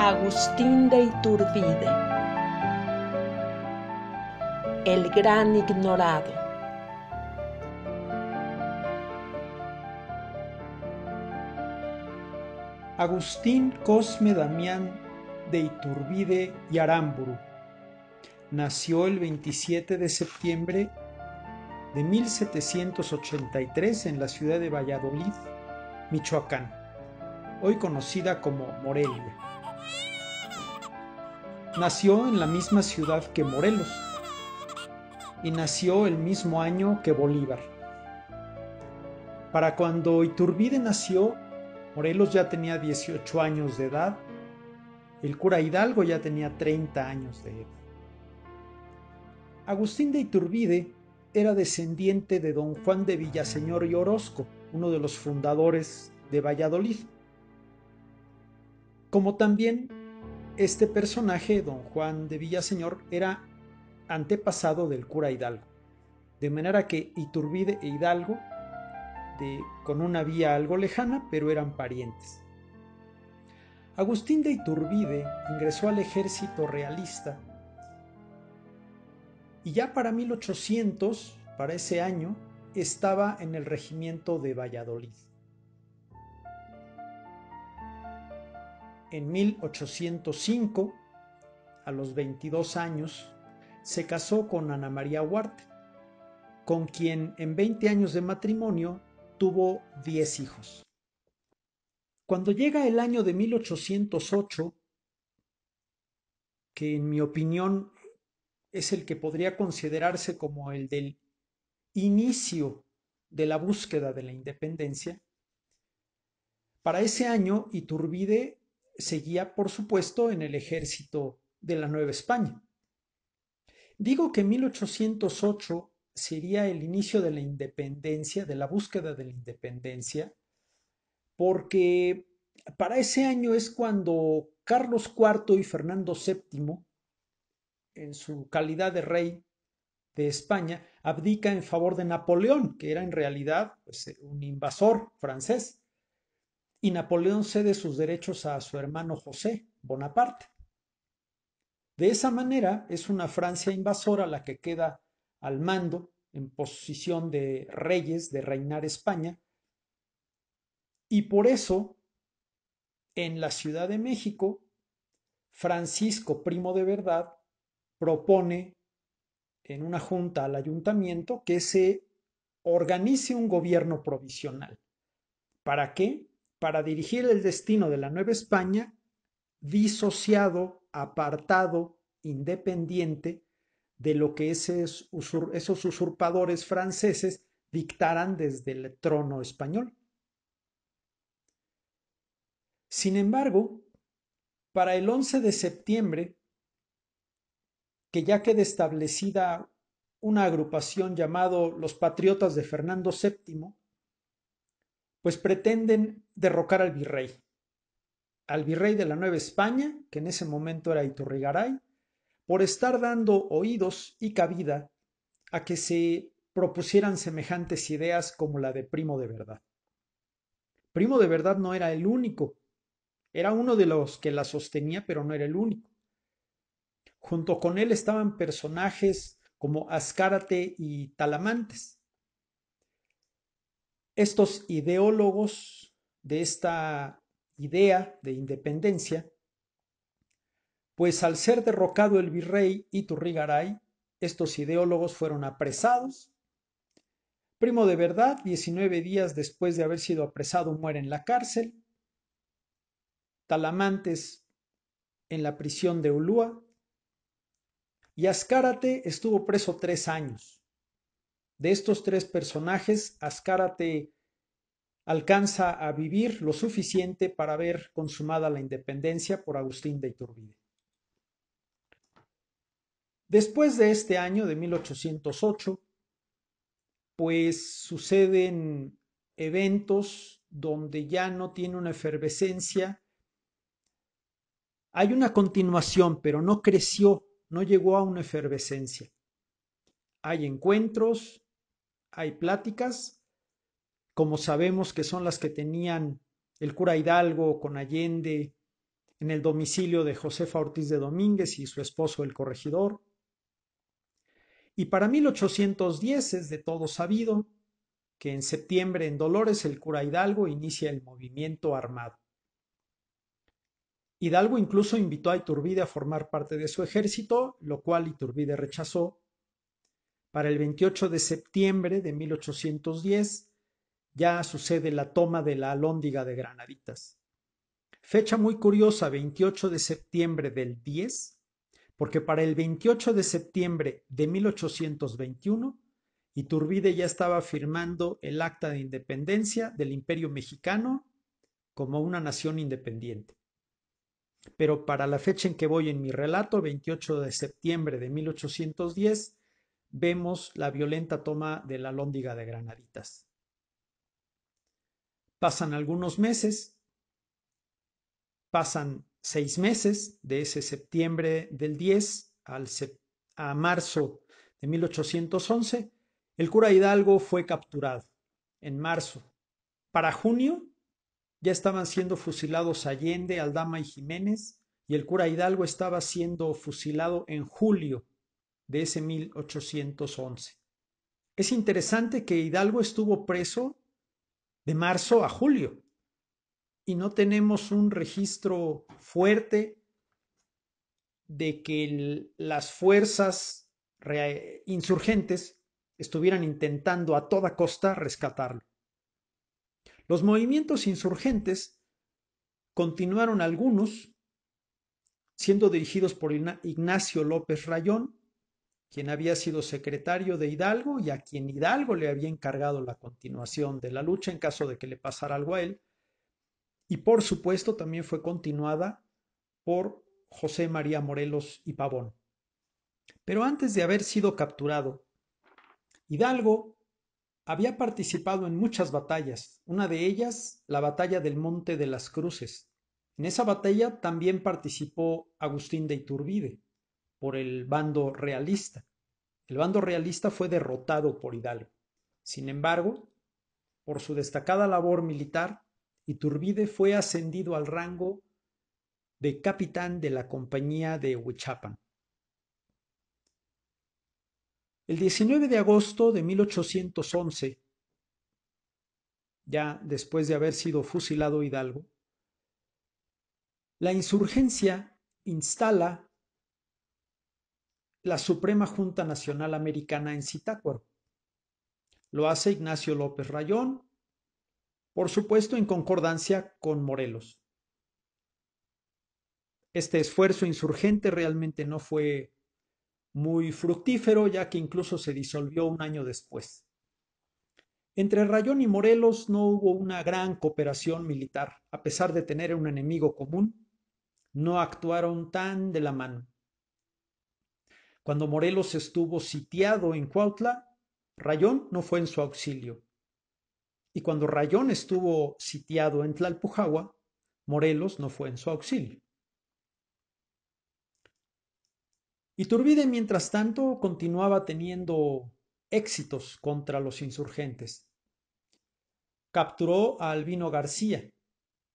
Agustín de Iturbide, el gran ignorado. Agustín Cosme Damián de Iturbide y Aramburu nació el 27 de septiembre de 1783 en la ciudad de Valladolid, Michoacán, hoy conocida como Morelia. Nació en la misma ciudad que Morelos y nació el mismo año que Bolívar. Para cuando Iturbide nació, Morelos ya tenía 18 años de edad, el cura Hidalgo ya tenía 30 años de edad. Agustín de Iturbide era descendiente de don Juan de Villaseñor y Orozco, uno de los fundadores de Valladolid. Como también este personaje, don Juan de Villaseñor, era antepasado del cura Hidalgo, de manera que Iturbide e Hidalgo, con una vía algo lejana, pero eran parientes. Agustín de Iturbide ingresó al ejército realista y ya para 1800, para ese año, estaba en el regimiento de Valladolid. En 1805, a los 22 años, se casó con Ana María Huarte, con quien en 20 años de matrimonio tuvo 10 hijos. Cuando llega el año de 1808, que en mi opinión es el que podría considerarse como el del inicio de la búsqueda de la independencia, para ese año Iturbide seguía, por supuesto, en el ejército de la Nueva España. Digo que 1808 sería el inicio de la independencia, de la búsqueda de la independencia, porque para ese año es cuando Carlos IV y Fernando VII, en su calidad de rey de España, abdica en favor de Napoleón, que era en realidad un invasor francés, y Napoleón cede sus derechos a su hermano José Bonaparte. De esa manera es una Francia invasora la que queda al mando, en posición de reyes, de reinar España, y por eso en la Ciudad de México, Francisco Primo de Verdad propone en una junta al ayuntamiento que se organice un gobierno provisional. ¿Para qué? Para dirigir el destino de la Nueva España disociado, apartado, independiente de lo que esos usurpadores franceses dictaran desde el trono español. Sin embargo, para el 11 de septiembre, que ya queda establecida una agrupación llamado los Patriotas de Fernando VII, pues pretenden derrocar al virrey de la Nueva España, que en ese momento era Iturrigaray, por estar dando oídos y cabida a que se propusieran semejantes ideas como la de Primo de Verdad. Primo de Verdad no era el único, era uno de los que la sostenía, pero no era el único. Junto con él estaban personajes como Azcárate y Talamantes. Estos ideólogos de esta idea de independencia, pues al ser derrocado el virrey Iturrigaray, estos ideólogos fueron apresados. Primo de Verdad, 19 días después de haber sido apresado, muere en la cárcel. Talamantes en la prisión de Ulúa. Y Azcárate estuvo preso 3 años. De estos 3 personajes, Azcárate alcanza a vivir lo suficiente para ver consumada la independencia por Agustín de Iturbide. Después de este año de 1808, pues suceden eventos donde ya no tiene una efervescencia. Hay una continuación, pero no creció, no llegó a una efervescencia. Hay encuentros, hay pláticas, como sabemos que son las que tenían el cura Hidalgo con Allende en el domicilio de Josefa Ortiz de Domínguez y su esposo el corregidor. Y para 1810 es de todo sabido que en septiembre en Dolores el cura Hidalgo inicia el movimiento armado. Hidalgo incluso invitó a Iturbide a formar parte de su ejército, lo cual Iturbide rechazó. Para el 28 de septiembre de 1810 ya sucede la toma de la Alhóndiga de Granaditas. Fecha muy curiosa, 28 de septiembre del 10, porque para el 28 de septiembre de 1821 Iturbide ya estaba firmando el Acta de Independencia del Imperio Mexicano como una nación independiente. Pero para la fecha en que voy en mi relato, 28 de septiembre de 1810, vemos la violenta toma de la Alhóndiga de Granaditas. Pasan algunos meses, pasan 6 meses de ese septiembre del 10 a marzo de 1811, el cura Hidalgo fue capturado en marzo. Para junio ya estaban siendo fusilados Allende, Aldama y Jiménez, y el cura Hidalgo estaba siendo fusilado en julio de ese 1811. Es interesante que Hidalgo estuvo preso de marzo a julio y no tenemos un registro fuerte de que las fuerzas insurgentes estuvieran intentando a toda costa rescatarlo. Los movimientos insurgentes continuaron algunos siendo dirigidos por Ignacio López Rayón, quien había sido secretario de Hidalgo y a quien Hidalgo le había encargado la continuación de la lucha en caso de que le pasara algo a él. Y por supuesto también fue continuada por José María Morelos y Pavón. Pero antes de haber sido capturado, Hidalgo había participado en muchas batallas, una de ellas la batalla del Monte de las Cruces. En esa batalla también participó Agustín de Iturbide por el bando realista. El bando realista fue derrotado por Hidalgo. Sin embargo, por su destacada labor militar, Iturbide fue ascendido al rango de capitán de la compañía de Huichapan. El 19 de agosto de 1811, ya después de haber sido fusilado Hidalgo, la insurgencia instala la Suprema Junta Nacional Americana en Zitácuaro. Lo hace Ignacio López Rayón, por supuesto en concordancia con Morelos. Este esfuerzo insurgente realmente no fue muy fructífero, ya que incluso se disolvió un año después. Entre Rayón y Morelos no hubo una gran cooperación militar, a pesar de tener un enemigo común, no actuaron tan de la mano. Cuando Morelos estuvo sitiado en Cuautla, Rayón no fue en su auxilio. Y cuando Rayón estuvo sitiado en Tlalpujahua, Morelos no fue en su auxilio. Iturbide, mientras tanto, continuaba teniendo éxitos contra los insurgentes. Capturó a Albino García,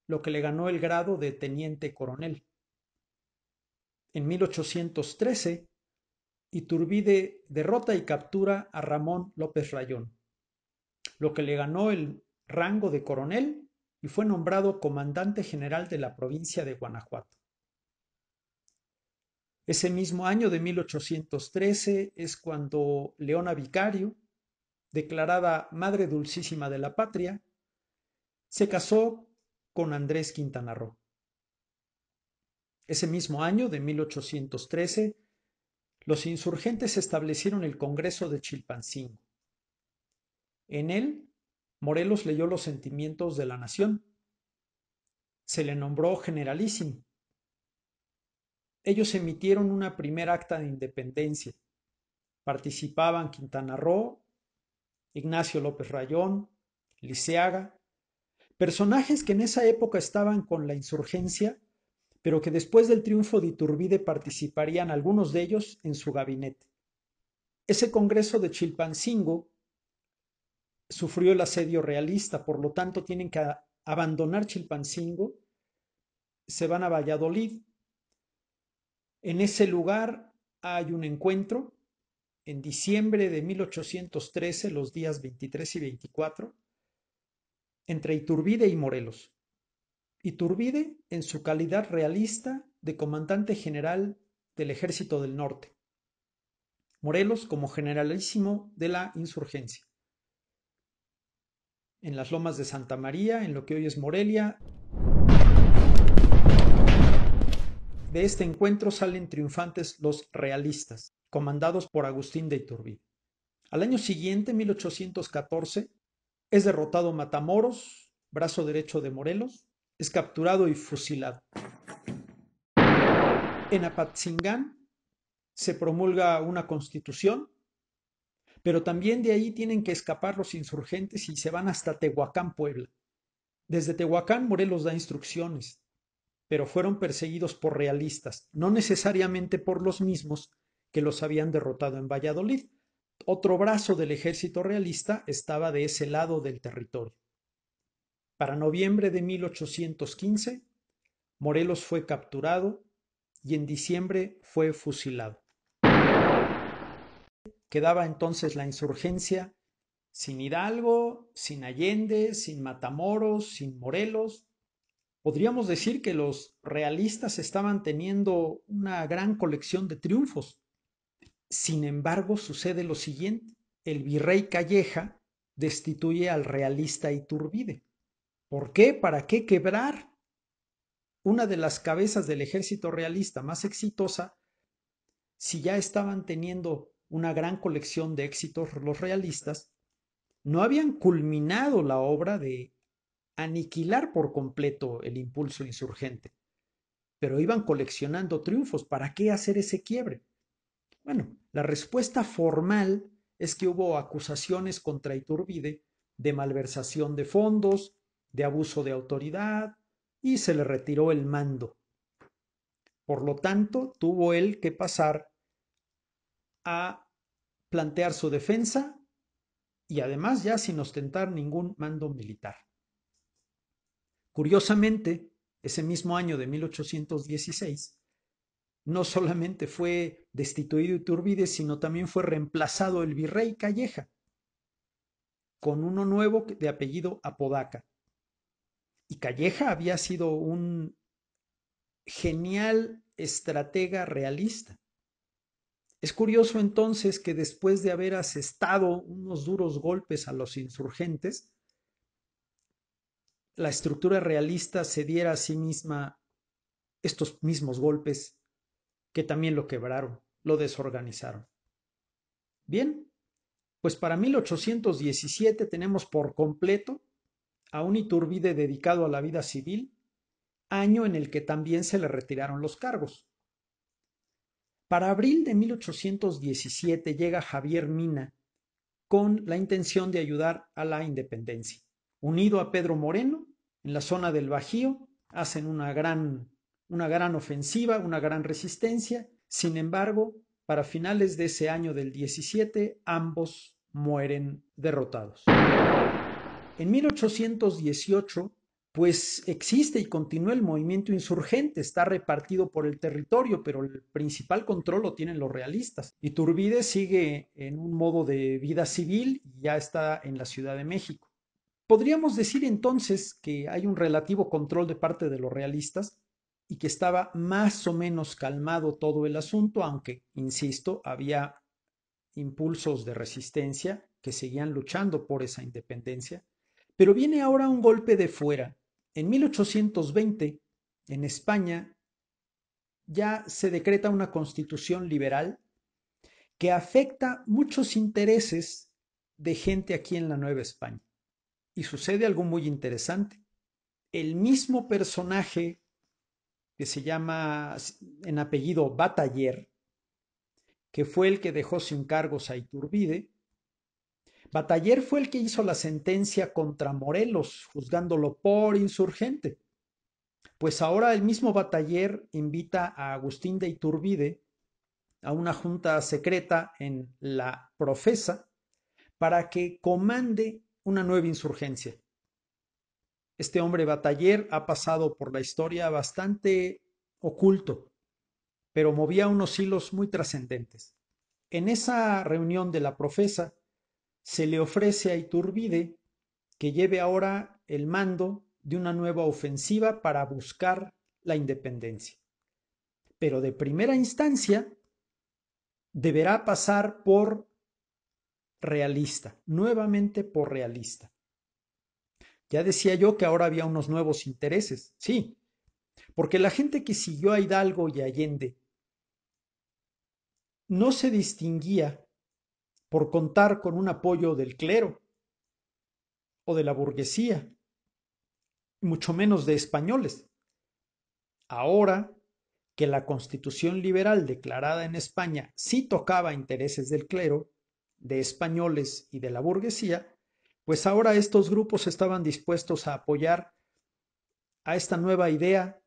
lo que le ganó el grado de teniente coronel. En 1813, Iturbide derrota y captura a Ramón López Rayón, lo que le ganó el rango de coronel y fue nombrado comandante general de la provincia de Guanajuato. Ese mismo año de 1813 es cuando Leona Vicario, declarada Madre Dulcísima de la Patria, se casó con Andrés Quintana Roo. Ese mismo año de 1813, los insurgentes establecieron el Congreso de Chilpancingo. En él, Morelos leyó los sentimientos de la nación. Se le nombró generalísimo. Ellos emitieron una primera acta de independencia. Participaban Quintana Roo, Ignacio López Rayón, Liceaga, personajes que en esa época estaban con la insurgencia, pero que después del triunfo de Iturbide participarían algunos de ellos en su gabinete. Ese Congreso de Chilpancingo sufrió el asedio realista, por lo tanto tienen que abandonar Chilpancingo se van a Valladolid. En ese lugar hay un encuentro en diciembre de 1813, los días 23 y 24, entre Iturbide y Morelos. Iturbide en su calidad realista de comandante general del Ejército del Norte. Morelos como generalísimo de la insurgencia. En las lomas de Santa María, en lo que hoy es Morelia. De este encuentro salen triunfantes los realistas, comandados por Agustín de Iturbide. Al año siguiente, 1814, es derrotado Matamoros, brazo derecho de Morelos, es capturado y fusilado. En Apatzingán se promulga una constitución, pero también de ahí tienen que escapar los insurgentes y se van hasta Tehuacán, Puebla. Desde Tehuacán, Morelos da instrucciones, pero fueron perseguidos por realistas, no necesariamente por los mismos que los habían derrotado en Valladolid. Otro brazo del ejército realista estaba de ese lado del territorio. Para noviembre de 1815, Morelos fue capturado y en diciembre fue fusilado. Quedaba entonces la insurgencia sin Hidalgo, sin Allende, sin Matamoros, sin Morelos. Podríamos decir que los realistas estaban teniendo una gran colección de triunfos. Sin embargo, sucede lo siguiente. El virrey Calleja destituye al realista Iturbide. ¿Por qué? ¿Para qué quebrar una de las cabezas del ejército realista más exitosa si ya estaban teniendo una gran colección de éxitos los realistas? No habían culminado la obra de aniquilar por completo el impulso insurgente, pero iban coleccionando triunfos. ¿Para qué hacer ese quiebre? Bueno, la respuesta formal es que hubo acusaciones contra Iturbide de malversación de fondos, de abuso de autoridad, y se le retiró el mando. Por lo tanto, tuvo él que pasar a plantear su defensa y además ya sin ostentar ningún mando militar. Curiosamente, ese mismo año de 1816, no solamente fue destituido Iturbide, sino también fue reemplazado el virrey Calleja con uno nuevo de apellido Apodaca. Y Calleja había sido un genial estratega realista. Es curioso entonces que después de haber asestado unos duros golpes a los insurgentes, la estructura realista se diera a sí misma estos mismos golpes que también lo quebraron, lo desorganizaron. Bien, pues para 1817 tenemos por completo a un Iturbide dedicado a la vida civil, año en el que también se le retiraron los cargos. Para abril de 1817 llega Javier Mina con la intención de ayudar a la independencia. Unido a Pedro Moreno, en la zona del Bajío, hacen una gran ofensiva, una gran resistencia. Sin embargo, para finales de ese año del 17, ambos mueren derrotados. En 1818, pues existe y continúa el movimiento insurgente, está repartido por el territorio, pero el principal control lo tienen los realistas. Iturbide sigue en un modo de vida civil y ya está en la Ciudad de México. Podríamos decir entonces que hay un relativo control de parte de los realistas y que estaba más o menos calmado todo el asunto, aunque, insisto, había impulsos de resistencia que seguían luchando por esa independencia. Pero viene ahora un golpe de fuera. En 1820, en España, ya se decreta una constitución liberal que afecta muchos intereses de gente aquí en la Nueva España. Y sucede algo muy interesante. El mismo personaje que se llama en apellido Bataller, que fue el que dejó sin cargos a Iturbide, Bataller fue el que hizo la sentencia contra Morelos, juzgándolo por insurgente. Pues ahora el mismo Bataller invita a Agustín de Iturbide a una junta secreta en la Profesa para que comande una nueva insurgencia. Este hombre bataller ha pasado por la historia bastante oculto, pero movía unos hilos muy trascendentes. En esa reunión de la profesa se le ofrece a Iturbide que lleve ahora el mando de una nueva ofensiva para buscar la independencia. Pero de primera instancia deberá pasar por realista, nuevamente por realista. Ya decía yo que ahora había unos nuevos intereses, sí, porque la gente que siguió a Hidalgo y Allende no se distinguía por contar con un apoyo del clero o de la burguesía, mucho menos de españoles. Ahora que la Constitución liberal declarada en España sí tocaba intereses del clero, de españoles y de la burguesía, pues ahora estos grupos estaban dispuestos a apoyar a esta nueva idea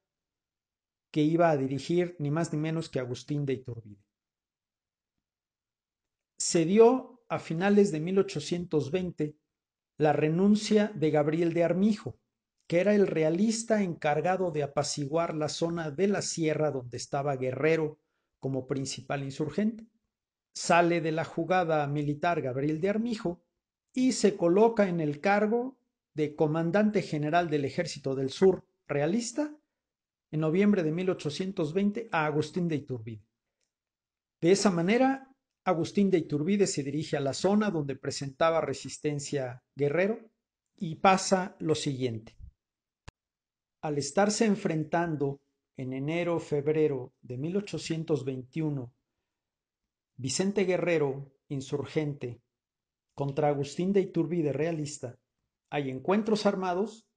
que iba a dirigir ni más ni menos que Agustín de Iturbide. Se dio a finales de 1820 la renuncia de Gabriel de Armijo, que era el realista encargado de apaciguar la zona de la sierra donde estaba Guerrero como principal insurgente. Sale de la jugada militar Gabriel de Armijo y se coloca en el cargo de comandante general del Ejército del Sur realista en noviembre de 1820 a Agustín de Iturbide. De esa manera, Agustín de Iturbide se dirige a la zona donde presentaba resistencia Guerrero y pasa lo siguiente. Al estarse enfrentando en enero-febrero de 1821 Vicente Guerrero, insurgente, contra Agustín de Iturbide, realista, hay encuentros armados,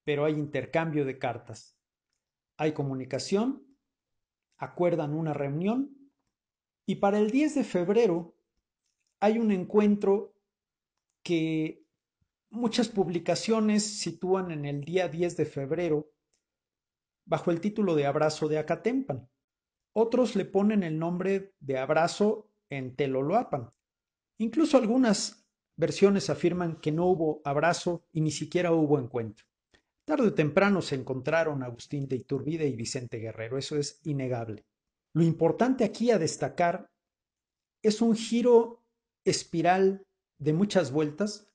pero hay intercambio de cartas. Hay comunicación, acuerdan una reunión y para el 10 de febrero hay un encuentro que muchas publicaciones sitúan en el día 10 de febrero bajo el título de Abrazo de Acatempan. Otros le ponen el nombre de Abrazo en Teloloapan. Incluso algunas versiones afirman que no hubo abrazo y ni siquiera hubo encuentro. Tarde o temprano se encontraron Agustín de Iturbide y Vicente Guerrero, eso es innegable. Lo importante aquí a destacar es un giro espiral de muchas vueltas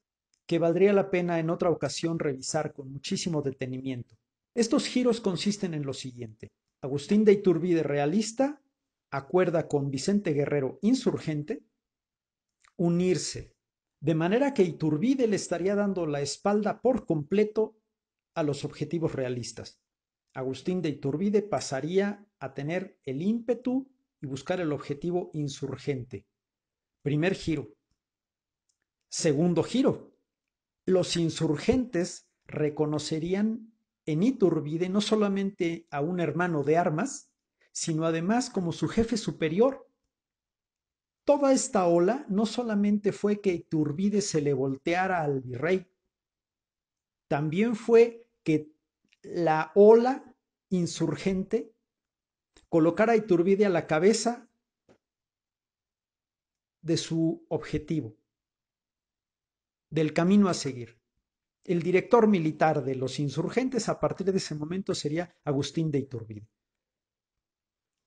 que valdría la pena en otra ocasión revisar con muchísimo detenimiento. Estos giros consisten en lo siguiente. Agustín de Iturbide, realista, acuerda con Vicente Guerrero, insurgente, unirse, de manera que Iturbide le estaría dando la espalda por completo a los objetivos realistas. Agustín de Iturbide pasaría a tener el ímpetu y buscar el objetivo insurgente. Primer giro. Segundo giro. Los insurgentes reconocerían en Iturbide no solamente a un hermano de armas, sino además como su jefe superior. Toda esta ola no solamente fue que Iturbide se le volteara al virrey, también fue que la ola insurgente colocara a Iturbide a la cabeza de su objetivo, del camino a seguir. El director militar de los insurgentes a partir de ese momento sería Agustín de Iturbide.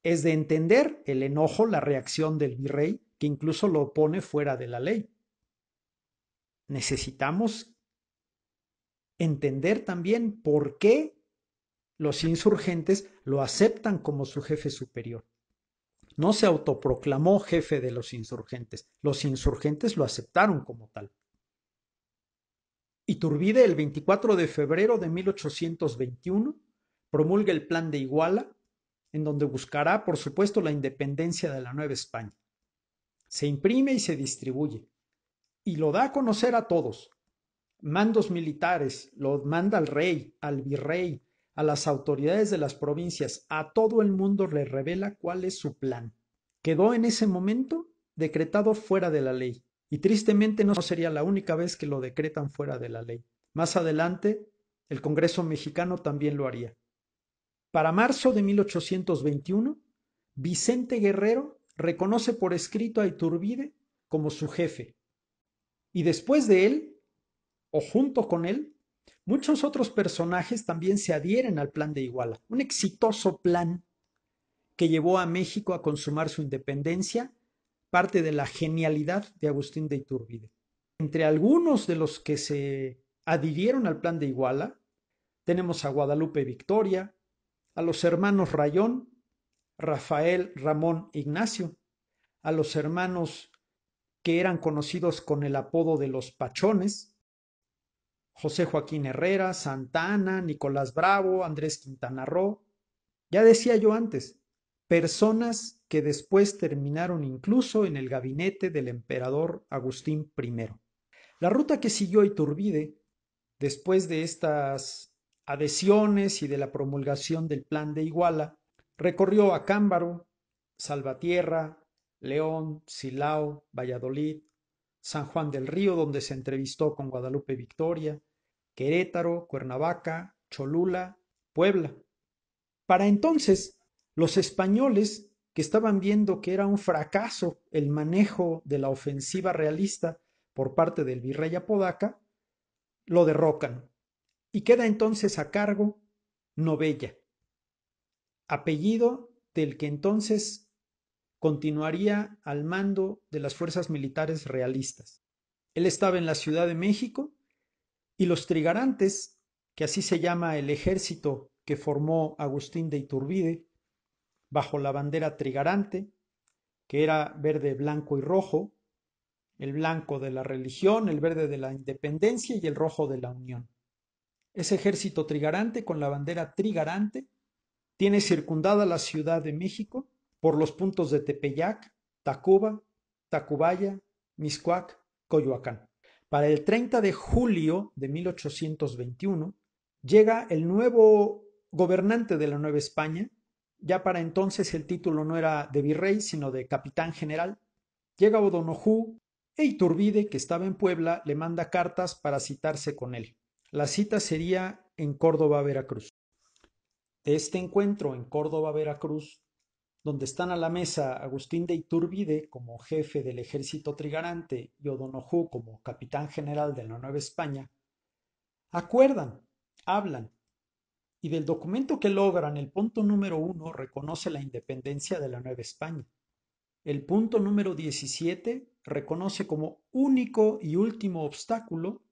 Es de entender el enojo, la reacción del virrey, que incluso lo pone fuera de la ley. Necesitamos entender también por qué los insurgentes lo aceptan como su jefe superior. No se autoproclamó jefe de los insurgentes lo aceptaron como tal. Iturbide, el 24 de febrero de 1821, promulga el Plan de Iguala, en donde buscará, por supuesto, la independencia de la Nueva España. Se imprime y se distribuye, y lo da a conocer a todos. Mandos militares, lo manda al rey, al virrey, a las autoridades de las provincias, a todo el mundo le revela cuál es su plan. Quedó en ese momento decretado fuera de la ley. Y tristemente no sería la única vez que lo decretan fuera de la ley. Más adelante, el Congreso mexicano también lo haría. Para marzo de 1821, Vicente Guerrero reconoce por escrito a Iturbide como su jefe. Y después de él, o junto con él, Muchos otros personajes también se adhieren al Plan de Iguala, un exitoso plan que llevó a México a consumar su independencia, parte de la genialidad de Agustín de Iturbide. Entre algunos de los que se adhirieron al Plan de Iguala, tenemos a Guadalupe Victoria, a los hermanos Rayón, Rafael, Ramón, Ignacio, a los hermanos que eran conocidos con el apodo de los Pachones, José Joaquín Herrera, Santa Anna, Nicolás Bravo, Andrés Quintana Roo. Ya decía yo antes, personas que después terminaron incluso en el gabinete del emperador Agustín I. La ruta que siguió Iturbide, después de estas adhesiones y de la promulgación del Plan de Iguala, recorrió Acámbaro, Salvatierra, León, Silao, Valladolid, San Juan del Río, donde se entrevistó con Guadalupe Victoria, Querétaro, Cuernavaca, Cholula, Puebla. Para entonces, los españoles, que estaban viendo que era un fracaso el manejo de la ofensiva realista por parte del virrey Apodaca, lo derrocan y queda entonces a cargo Novella, apellido del que entonces continuaría al mando de las fuerzas militares realistas. Él estaba en la Ciudad de México y los trigarantes, que así se llama el ejército que formó Agustín de Iturbide, bajo la bandera trigarante, que era verde, blanco y rojo, el blanco de la religión, el verde de la independencia y el rojo de la unión. Ese ejército trigarante con la bandera trigarante tiene circundada la Ciudad de México por los puntos de Tepeyac, Tacuba, Tacubaya, Mixcoac, Coyoacán. Para el 30 de julio de 1821 llega el nuevo gobernante de la Nueva España. Ya para entonces el título no era de virrey, sino de capitán general. Llega O'Donoghue e Iturbide, que estaba en Puebla, le manda cartas para citarse con él. La cita sería en Córdoba, Veracruz. De este encuentro en Córdoba, Veracruz, donde están a la mesa Agustín de Iturbide como jefe del ejército trigarante y O'Donoghue como capitán general de la Nueva España, acuerdan, hablan, y del documento que logran, el punto número 1 reconoce la independencia de la Nueva España. El punto número 17 reconoce como único y último obstáculo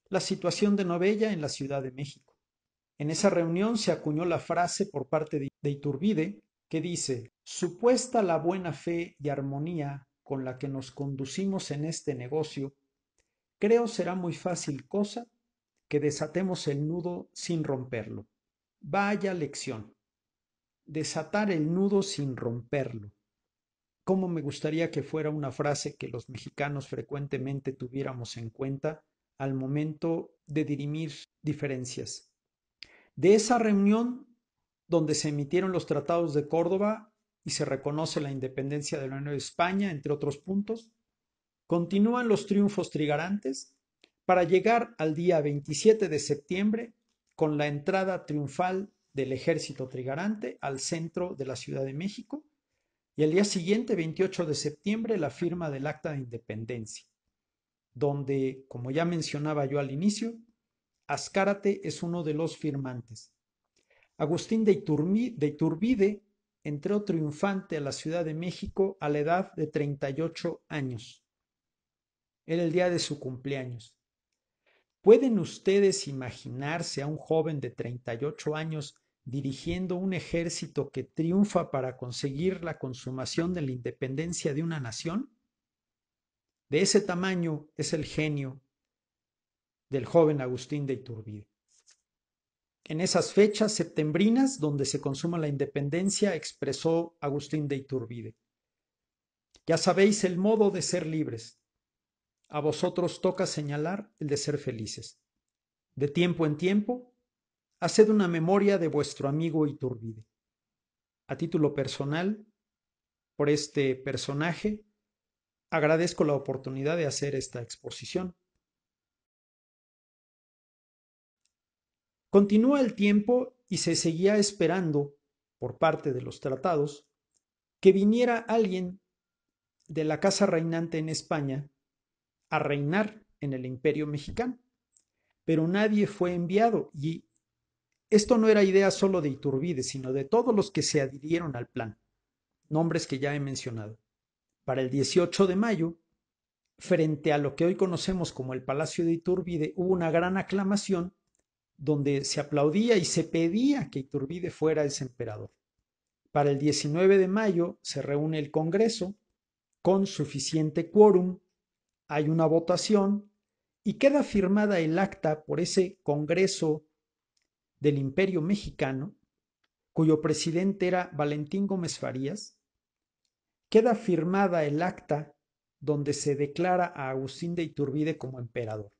la situación de Novella en la Ciudad de México. En esa reunión se acuñó la frase por parte de Iturbide que dice: supuesta la buena fe y armonía con la que nos conducimos en este negocio, creo será muy fácil cosa que desatemos el nudo sin romperlo. Vaya lección. Desatar el nudo sin romperlo. Cómo me gustaría que fuera una frase que los mexicanos frecuentemente tuviéramos en cuenta al momento de dirimir diferencias. De esa reunión donde se emitieron los tratados de Córdoba y se reconoce la independencia de la Nueva España, entre otros puntos, continúan los triunfos trigarantes para llegar al día 27 de septiembre con la entrada triunfal del ejército trigarante al centro de la Ciudad de México y al día siguiente, 28 de septiembre, la firma del Acta de Independencia, donde, como ya mencionaba yo al inicio, Azcárate es uno de los firmantes. Agustín de Iturbide entró triunfante a la Ciudad de México a la edad de 38 años. Era el día de su cumpleaños. ¿Pueden ustedes imaginarse a un joven de 38 años dirigiendo un ejército que triunfa para conseguir la consumación de la independencia de una nación? De ese tamaño es el genio del joven Agustín de Iturbide. En esas fechas septembrinas donde se consuma la independencia, expresó Agustín de Iturbide: ya sabéis el modo de ser libres. A vosotros toca señalar el de ser felices. De tiempo en tiempo, haced una memoria de vuestro amigo Iturbide. A título personal, por este personaje, agradezco la oportunidad de hacer esta exposición. Continúa el tiempo y se seguía esperando, por parte de los tratados, que viniera alguien de la casa reinante en España a reinar en el Imperio Mexicano. pero nadie fue enviado. Y esto no era idea solo de Iturbide, sino de todos los que se adhirieron al plan, nombres que ya he mencionado. Para el 18 de mayo, frente a lo que hoy conocemos como el Palacio de Iturbide, hubo una gran aclamación donde se aplaudía y se pedía que Iturbide fuera ese emperador. Para el 19 de mayo se reúne el Congreso con suficiente quórum, hay una votación y queda firmada el acta por ese Congreso del Imperio Mexicano, cuyo presidente era Valentín Gómez Farías. Queda firmada el acta donde se declara a Agustín de Iturbide como emperador.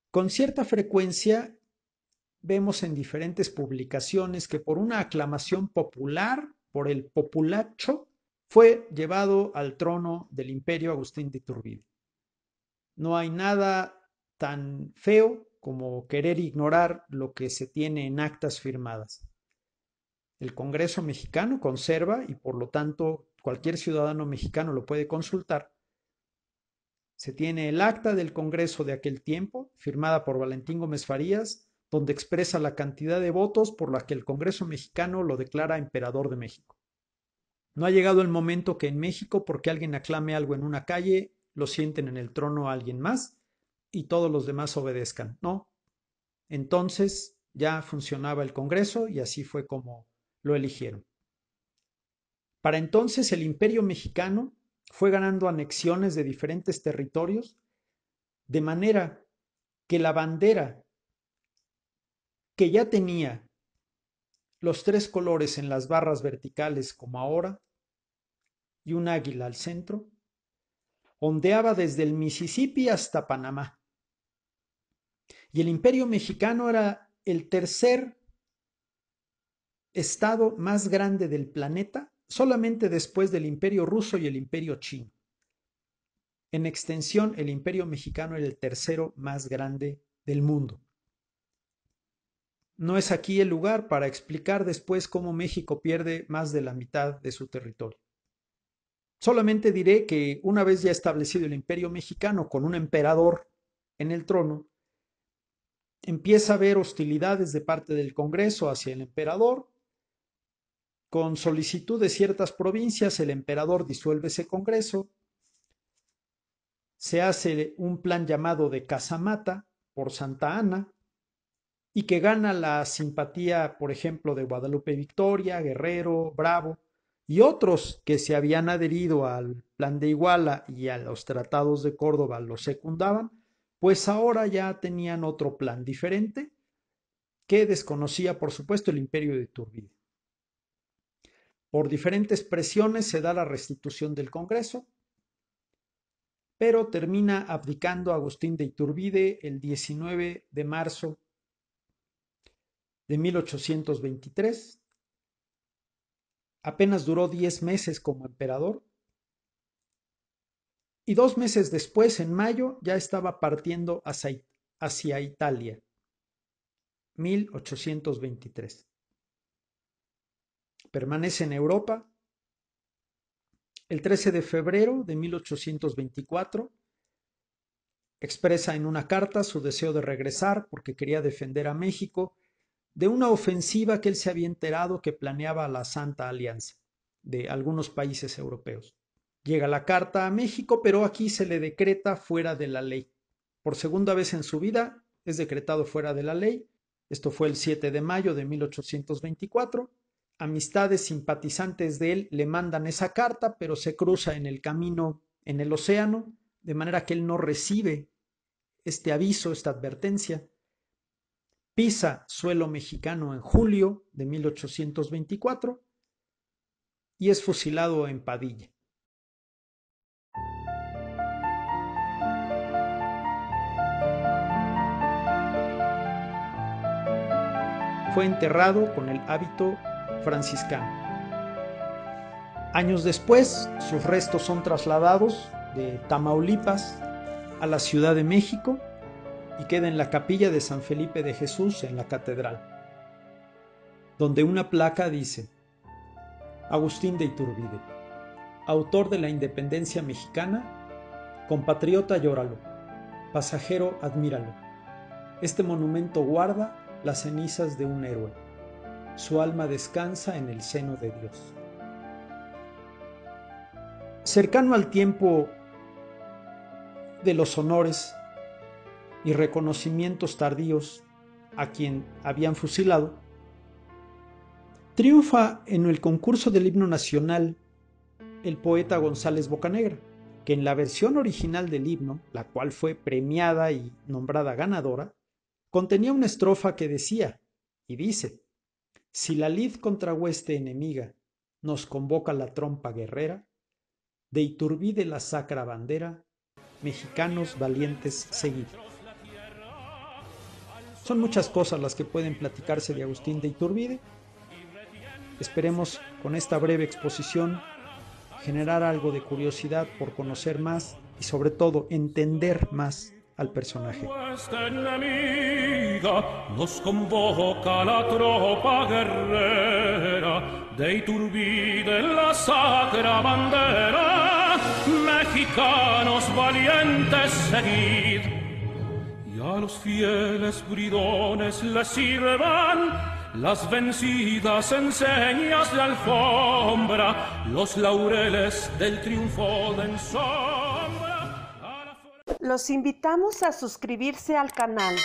Con cierta frecuencia vemos en diferentes publicaciones que por una aclamación popular, por el populacho, fue llevado al trono del imperio Agustín de Iturbide. No hay nada tan feo como querer ignorar lo que se tiene en actas firmadas. El Congreso mexicano conserva, y por lo tanto cualquier ciudadano mexicano lo puede consultar, se tiene el acta del Congreso de aquel tiempo, firmada por Valentín Gómez Farías, donde expresa la cantidad de votos por la que el Congreso mexicano lo declara emperador de México. No ha llegado el momento que en México, porque alguien aclame algo en una calle, lo sienten en el trono a alguien más y todos los demás obedezcan. No. Entonces ya funcionaba el Congreso y así fue como lo eligieron. Para entonces el Imperio Mexicano fue ganando anexiones de diferentes territorios, de manera que la bandera que ya tenía los tres colores en las barras verticales como ahora, y un águila al centro, ondeaba desde el Mississippi hasta Panamá. Y el Imperio Mexicano era el tercer estado más grande del planeta, solamente después del Imperio Ruso y el Imperio Chino. En extensión, el Imperio Mexicano era el tercero más grande del mundo. No es aquí el lugar para explicar después cómo México pierde más de la mitad de su territorio. Solamente diré que una vez ya establecido el Imperio Mexicano con un emperador en el trono, empieza a haber hostilidades de parte del Congreso hacia el emperador. Con solicitud de ciertas provincias, el emperador disuelve ese Congreso. Se hace un plan llamado de Casamata por Santa Anna y que gana la simpatía, por ejemplo, de Guadalupe Victoria, Guerrero, Bravo y otros que se habían adherido al plan de Iguala y a los tratados de Córdoba los secundaban, pues ahora ya tenían otro plan diferente que desconocía, por supuesto, el imperio de Iturbide. Por diferentes presiones se da la restitución del Congreso, pero termina abdicando Agustín de Iturbide el 19 de marzo de 1823. Apenas duró 10 meses como emperador y 2 meses después, en mayo, ya estaba partiendo hacia Italia. 1823. Permanece en Europa. El 13 de febrero de 1824 expresa en una carta su deseo de regresar porque quería defender a México de una ofensiva que él se había enterado que planeaba la Santa Alianza de algunos países europeos. Llega la carta a México, pero aquí se le decreta fuera de la ley. Por segunda vez en su vida es decretado fuera de la ley. Esto fue el 7 de mayo de 1824. Amistades simpatizantes de él le mandan esa carta, pero se cruza en el camino en el océano, de manera que él no recibe este aviso, esta advertencia. Pisa suelo mexicano en julio de 1824 y es fusilado en Padilla. Fue enterrado con el hábito franciscano. Años después, sus restos son trasladados de Tamaulipas a la Ciudad de México y queda en la capilla de San Felipe de Jesús en la catedral, donde una placa dice: Agustín de Iturbide, autor de la independencia mexicana, compatriota llóralo, pasajero admíralo, Este monumento guarda las cenizas de un héroe. Su alma descansa en el seno de Dios. Cercano al tiempo de los honores y reconocimientos tardíos a quien habían fusilado, triunfa en el concurso del himno nacional el poeta González Bocanegra, que en la versión original del himno, la cual fue premiada y nombrada ganadora, contenía una estrofa que decía, y dice: si la lid contra hueste enemiga nos convoca la trompa guerrera, de Iturbide la sacra bandera, mexicanos valientes seguid. Son muchas cosas las que pueden platicarse de Agustín de Iturbide. Esperemos con esta breve exposición generar algo de curiosidad por conocer más y sobre todo entender más al personaje. Nos convoca la tropa guerrera, de Iturbide la sacra bandera, mexicanos valientes seguid. Y a los fieles bridones les sirvan las vencidas enseñas de alfombra, los laureles del triunfo de ensombra. Los invitamos a suscribirse al canal.